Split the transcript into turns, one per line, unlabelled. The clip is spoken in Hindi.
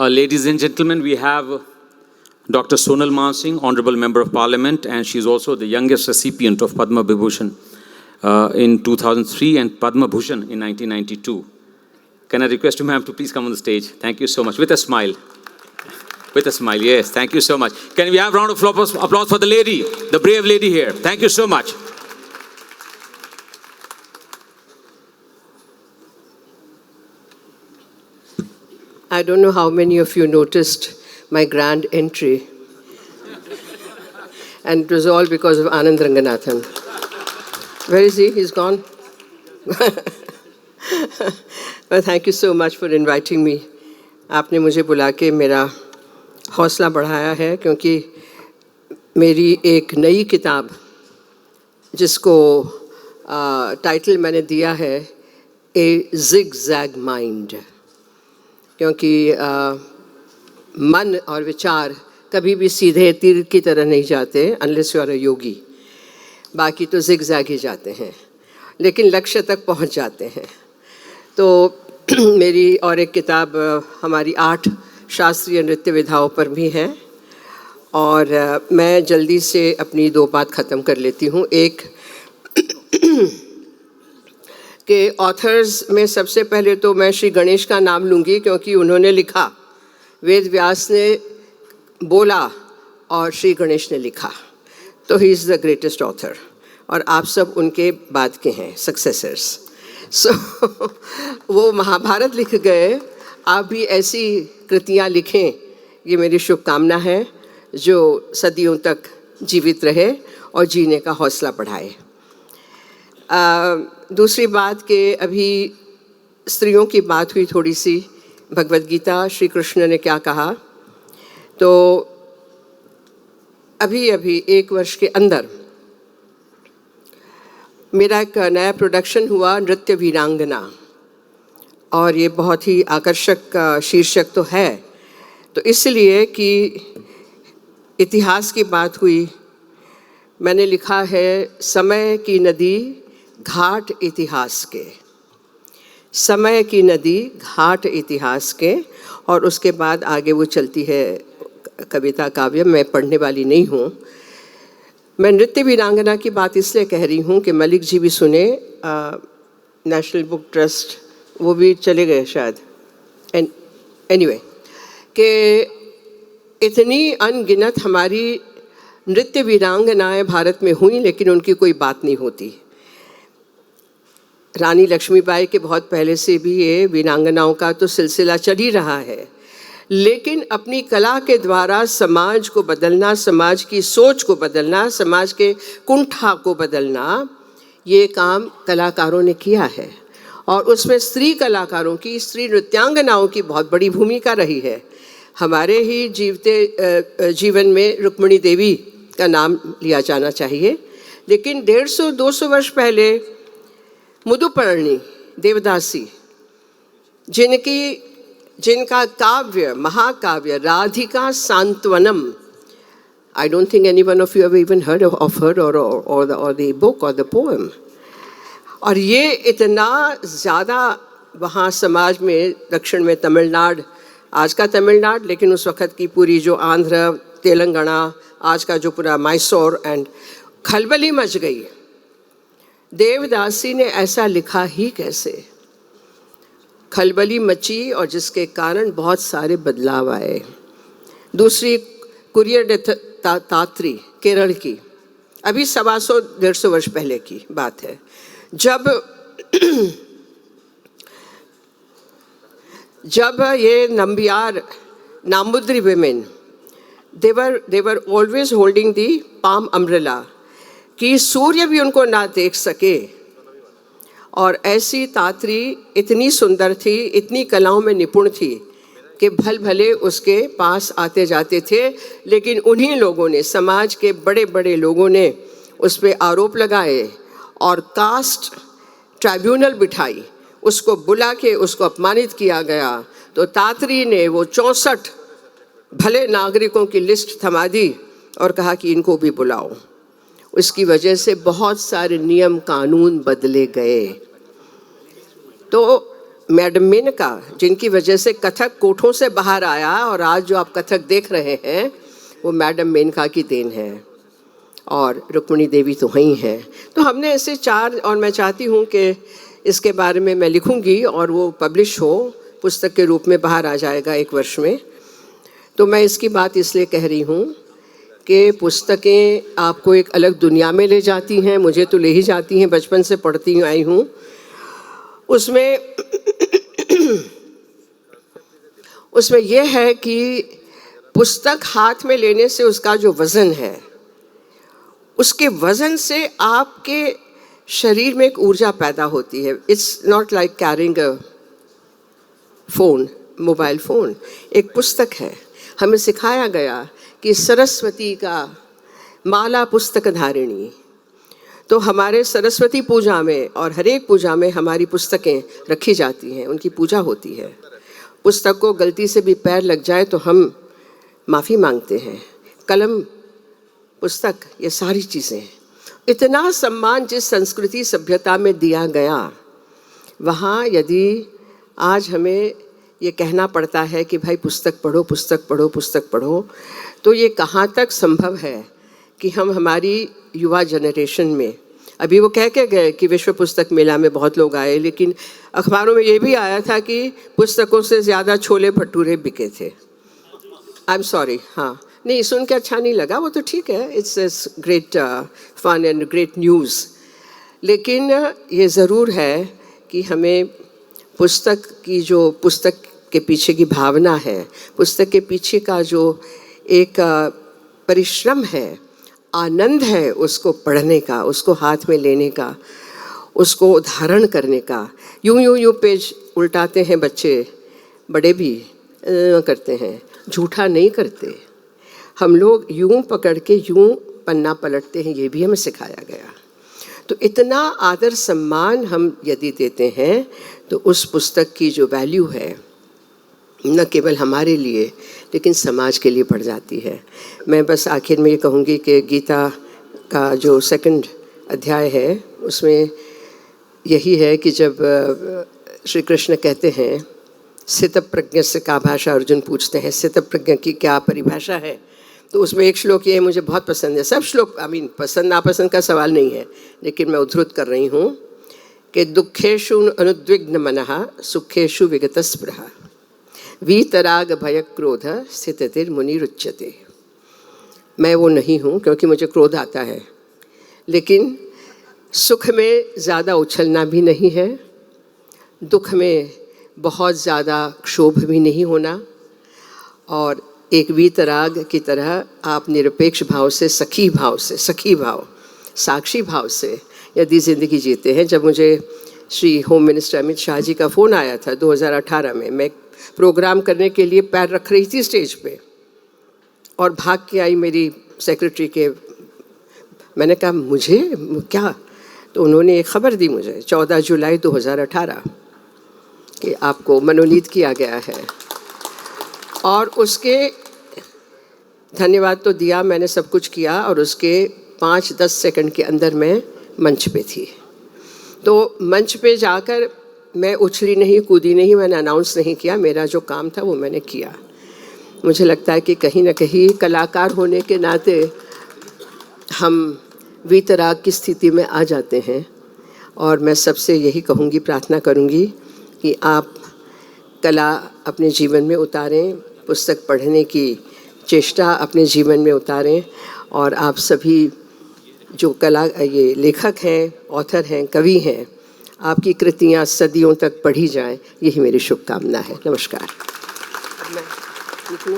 Ladies and gentlemen, we have Dr. Sonal Mansingh, Honorable Member of Parliament, and she's also the youngest recipient of Padma Vibhushan in 2003 and Padma Bhushan in 1992. Can I request you, ma'am, to please come on the stage? Thank you so much. With a smile. With a smile, yes. Thank you so much. Can we have a round of applause for the lady, the brave lady here? Thank you so much.
I don't know how many of you noticed my grand entry. And it was all because of Anand Ranganathan. Where is he? He's gone? Well, thank you so much for inviting me. आपने मुझे बुला के मेरा हौसला बढ़ाया है क्योंकि मेरी एक नई किताब जिसको टाइटल मैंने दिया है ए जिग-जैग माइंड, क्योंकि मन और विचार कभी भी सीधे तीर की तरह नहीं जाते अनलेस यू आर अ योगी। बाकी तो जिग-जैग ही जाते हैं, लेकिन लक्ष्य तक पहुंच जाते हैं। तो मेरी और एक किताब हमारी 8 शास्त्रीय नृत्य विधाओं पर भी है, और मैं जल्दी से अपनी 2 बात ख़त्म कर लेती हूँ। एक के ऑथर्स में सबसे पहले तो मैं श्री गणेश का नाम लूँगी, क्योंकि उन्होंने लिखा, वेद व्यास ने बोला और श्री गणेश ने लिखा, तो he is the greatest author, और आप सब उनके बाद के हैं सक्सेसर्स। सो वो महाभारत लिख गए, आप भी ऐसी कृतियाँ लिखें, ये मेरी शुभकामना है, जो सदियों तक जीवित रहे और जीने का हौसला बढ़ाए। दूसरी बात कि अभी स्त्रियों की बात हुई थोड़ी सी, भगवद गीता श्री कृष्ण ने क्या कहा, तो अभी 1 वर्ष के अंदर मेरा एक नया प्रोडक्शन हुआ, नृत्य वीरांगना, और ये बहुत ही आकर्षक शीर्षक तो है। तो इसलिए कि इतिहास की बात हुई, मैंने लिखा है समय की नदी घाट इतिहास के, समय की नदी घाट इतिहास के, और उसके बाद आगे वो चलती है कविता काव्य। मैं पढ़ने वाली नहीं हूँ। मैं नृत्य वीरांगना की बात इसलिए कह रही हूँ कि मलिक जी भी सुने, नेशनल बुक ट्रस्ट वो भी चले गए शायद, एनीवे, कि इतनी अनगिनत हमारी नृत्य वीरांगनाएं भारत में हुई, लेकिन उनकी कोई बात नहीं होती। रानी लक्ष्मीबाई के बहुत पहले से भी ये वीरांगनाओं का तो सिलसिला चल ही रहा है, लेकिन अपनी कला के द्वारा समाज को बदलना, समाज की सोच को बदलना, समाज के कुंठा को बदलना, ये काम कलाकारों ने किया है। और उसमें स्त्री कलाकारों की, स्त्री नृत्यांगनाओं की बहुत बड़ी भूमिका रही है। हमारे ही जीवन में रुक्मिणी देवी का नाम लिया जाना चाहिए, लेकिन 150-200 वर्ष पहले मुदुपर्णी देवदासी, जिनका काव्य, महाकाव्य Radhika सांत्वनम, I don't think any one of you have even heard of her or the book or the poem. और ये इतना ज़्यादा वहाँ समाज में, दक्षिण में तमिलनाडु, आज का तमिलनाडु, लेकिन उस वक़्त की पूरी जो आंध्र, तेलंगाना, आज का जो पूरा मैसूर, एंड खलबली मच गई। देवदासी ने ऐसा लिखा ही कैसे? खलबली मची, और जिसके कारण बहुत सारे बदलाव आए। दूसरी कुरियर तात्री, केरल की, अभी 125 वर्ष पहले की बात है, जब ये Nambiar नामुद्री women, they were always holding the palm umbrella, कि सूर्य भी उनको ना देख सके। और ऐसी तात्री इतनी सुंदर थी, इतनी कलाओं में निपुण थी कि भले उसके पास आते जाते थे, लेकिन उन्हीं लोगों ने, समाज के बड़े बड़े लोगों ने उस पर आरोप लगाए और कास्ट ट्राइब्यूनल बिठाई, उसको बुला के उसको अपमानित किया गया। तो तात्री ने वो 64 भले नागरिकों की लिस्ट थमा दी और कहा कि इनको भी बुलाओ। उसकी वजह से बहुत सारे नियम कानून बदले गए। तो मैडम मेनका, जिनकी वजह से कथक कोठों से बाहर आया और आज जो आप कथक देख रहे हैं वो मैडम मेनका की देन है, और रुक्मिणी देवी तो वहीं हैं। तो हमने ऐसे 4, और मैं चाहती हूँ कि इसके बारे में मैं लिखूँगी और वो पब्लिश हो, पुस्तक के रूप में बाहर आ जाएगा 1 वर्ष में। तो मैं इसकी बात इसलिए कह रही हूँ कि पुस्तकें आपको एक अलग दुनिया में ले जाती हैं, मुझे तो ले ही जाती हैं, बचपन से पढ़ती आई हूँ। उसमें यह है कि पुस्तक हाथ में लेने से उसका जो वज़न है, उसके वज़न से आपके शरीर में एक ऊर्जा पैदा होती है। It's not like carrying a phone, mobile phone. एक पुस्तक है। हमें सिखाया गया कि सरस्वती का माला पुस्तक धारिणी। तो हमारे सरस्वती पूजा में और हर एक पूजा में हमारी पुस्तकें रखी जाती हैं, उनकी पूजा होती है। पुस्तक को गलती से भी पैर लग जाए तो हम माफ़ी मांगते हैं। कलम, पुस्तक, ये सारी चीज़ें, इतना सम्मान जिस संस्कृति सभ्यता में दिया गया, वहाँ यदि आज हमें ये कहना पड़ता है कि भाई पुस्तक पढ़ो, पुस्तक पढ़ो, पुस्तक पढ़ो, तो ये कहाँ तक संभव है कि हम हमारी युवा जनरेशन में, अभी वो कह के गए कि विश्व पुस्तक मेला में बहुत लोग आए, लेकिन अखबारों में ये भी आया था कि पुस्तकों से ज़्यादा छोले भटूरे बिके थे। आई एम सॉरी, हाँ, नहीं, सुन के अच्छा नहीं लगा, वो तो ठीक है, it's great fun and great news. लेकिन ये ज़रूर है कि हमें पुस्तक की, जो पुस्तक के पीछे की भावना है, पुस्तक के पीछे का जो एक परिश्रम है, आनंद है उसको पढ़ने का, उसको हाथ में लेने का, उसको धारण करने का। यूं पेज उल्टाते हैं बच्चे, बड़े भी करते हैं, झूठा नहीं करते। हम लोग यूं पकड़ के यूं पन्ना पलटते हैं, ये भी हमें सिखाया गया। तो इतना आदर सम्मान हम यदि देते हैं तो उस पुस्तक की जो वैल्यू है न केवल हमारे लिए लेकिन समाज के लिए बढ़ जाती है। मैं बस आखिर में ये कहूँगी कि गीता का जो 2 अध्याय है उसमें यही है कि जब श्री कृष्ण कहते हैं स्थितप्रज्ञ से का भाषा, अर्जुन पूछते हैं स्थितप्रज्ञ की क्या परिभाषा है, तो उसमें एक श्लोक ये मुझे बहुत पसंद है। सब श्लोक पसंद नापसंद का सवाल नहीं है, लेकिन मैं उद्धृत कर रही हूँ कि दुखेषु अनुद्विग्न मनः सुखेषु विगत स्पृहा वीतराग भय क्रोध स्थितिर् मुनिरुच्यते। मैं वो नहीं हूँ क्योंकि मुझे क्रोध आता है, लेकिन सुख में ज़्यादा उछलना भी नहीं है, दुख में बहुत ज़्यादा क्षोभ भी नहीं होना, और एक वीतराग की तरह आप निरपेक्ष भाव से, सखी भाव, साक्षी भाव से यदि ज़िंदगी जीते हैं। जब मुझे श्री होम मिनिस्टर अमित शाह जी का फ़ोन आया था 2018 में, मैं प्रोग्राम करने के लिए पैर रख रही थी स्टेज पे और भाग के आई मेरी सेक्रेटरी के। मैंने कहा मुझे क्या, तो उन्होंने एक ख़बर दी मुझे 14 जुलाई 2018 कि आपको मनोनीत किया गया है, और उसके धन्यवाद तो दिया, मैंने सब कुछ किया, और उसके 5-10 सेकंड के अंदर मैं मंच पे थी। तो मंच पे जाकर मैं उछली नहीं, कूदी नहीं, मैंने अनाउंस नहीं किया, मेरा जो काम था वो मैंने किया। मुझे लगता है कि कहीं ना कहीं कलाकार होने के नाते हम वीतराग की स्थिति में आ जाते हैं, और मैं सबसे यही कहूँगी, प्रार्थना करूँगी कि आप कला अपने जीवन में उतारें, पुस्तक पढ़ने की चेष्टा अपने जीवन में उतारें, और आप सभी जो ये लेखक हैं, ऑथर हैं, कवि हैं, आपकी कृतियाँ सदियों तक पढ़ी जाएं, यही मेरी शुभकामना है। नमस्कार। अब मैं लिखूं?